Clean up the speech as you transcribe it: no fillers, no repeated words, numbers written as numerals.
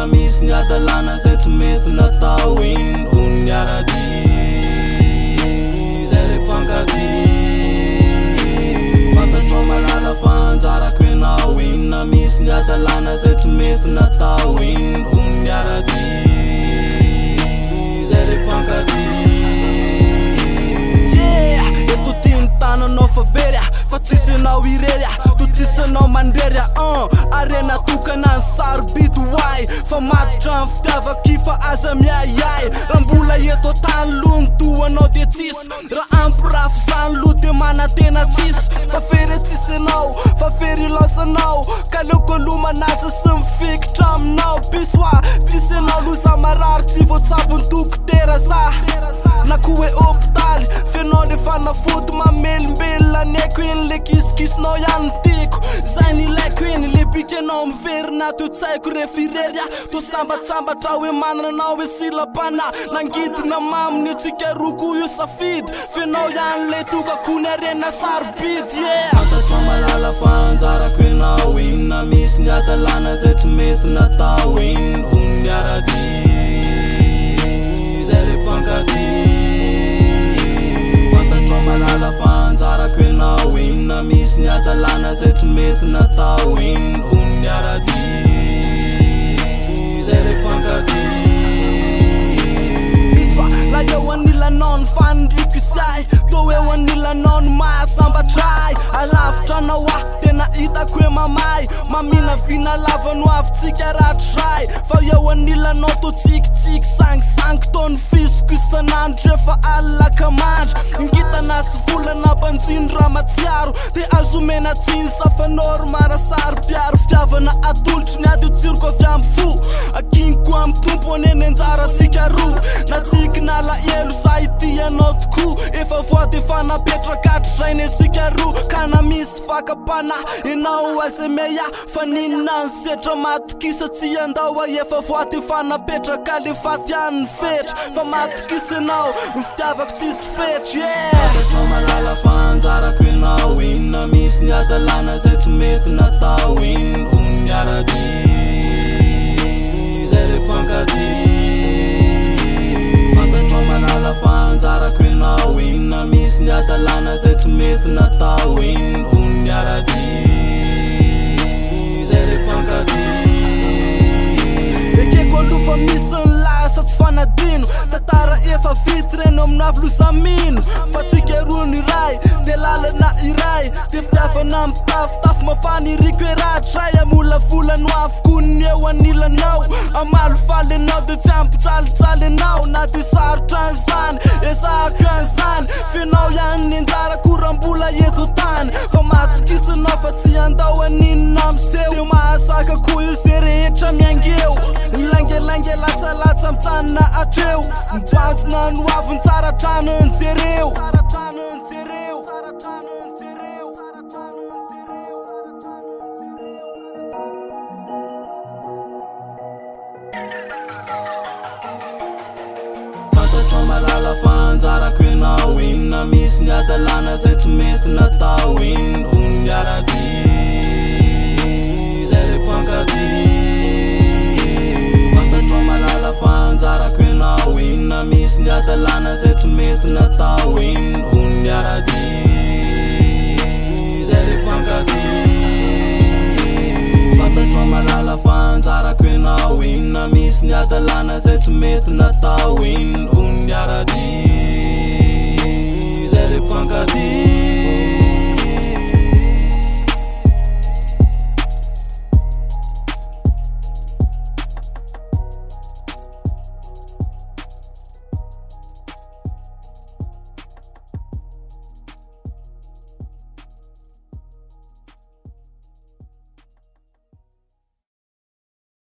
inona misy ny adalana zay tsy mety natao ino ony arady zay le mpankady fantatro malala fa anjarako enao inona misy ny adalana zay tsy mety natao ino ony arady zay le mpankady eto tiny tananao fa verya fa tsisy anao irerya to tsisy anao mandrerya arena tokana ny sarobity why fa matotra ny fitiavaky fa aza miayay raha mbola eto tany lony toanao de tsisy raha ampirafy zany lo de manatena tsisy fa fery tsisy anao fa fery losanao ka leoko lomanaza sy mifikitra aminao bisoa tsisy anao loza marary tsy voatsabo ny dokotera za na ko hoe hôpitaly fenao le fanafody mamelombelona aneko eny le kisikisinao ihany tiko zay nilaiko eny le bikanao miverina to tsaiko refirerya to sambatsambatra hoe manananao hoe silapana nangidina maminy atsika roko io safidy fenao ihany le tokako ny arena sarobidy fantatro malala fa anjarako enao inona misy ny adalana zay tsy mety natao ino ony arady zay le mpankady fantatro malala fa anjarako enao inona misy ny adalana zay tsy mety natao ino ony arady zay le mpankady bisoa la eo anilanao ny fanindriko isay to eo anilanao ny mahasambatray alavitra anao ah tena hitako hoe mamay mamina vina lava no avitsika ratray fa eo anilanao to tsikitsiky sangisangy to ny fisoko isanandro rehefa alaka mandra ngitana sy volana banjiny raha matsiaro de azomena tsiny safanoro marasary piaro fitiavana atolotry ny ady tsiroko avy amby fo akiniko amy tompo aneny anjara tsika roa na tsiky na laelo za itianao tokoa efa voady efa napetrakatry zay ny atsika roa ka na misy fakapana enao azemeya fa ninona ny setra matokisa tsy andao efa voady efa napetraka le faty any ny fetra fa matokisa enao mifitiavako tsisy fetry fantatro malala fa anjarako enao inona misy ny adalana zay tsy mety natao ino ony arady zay le mpankady fantatro malala fa anjarako enao inona misy ny adalana zay tsy mety natao ino ony arady zay le mpankady ekeko alofa misy ny lasa tsy fanadino tatara efa vity reno aminavy losamino fa tsika roa ny ray de lalana iray de fitiavana mitafitafy mafana iriko hoe ratray amolavolano avoko ny eo anilanao amalo faly anao de tsy ampitsalintsaly anao na de sarotra an'izany ezahako an'izany fenao ihany ny anjarako raha mbola eto tany fa matokisanao fa tsy andao aninona miseho de mahasakako io zay rehetra miangeo langelange latsalatsa mitanina atreo mibantsina no avy ny tsara trano ny jereo fantatro malala fa anjarako enao inona misy ny adalana zay tsy mety natao ino ony arady zay le mpankady fantatro malala fa anjarako enao inona misy ny adalana zay tsy mety natao ino ony arady zay le mpankady fantatro malala fa anjarako enao inona misy ny adalana zay tsy mety natao ino ony arady zay le mpankady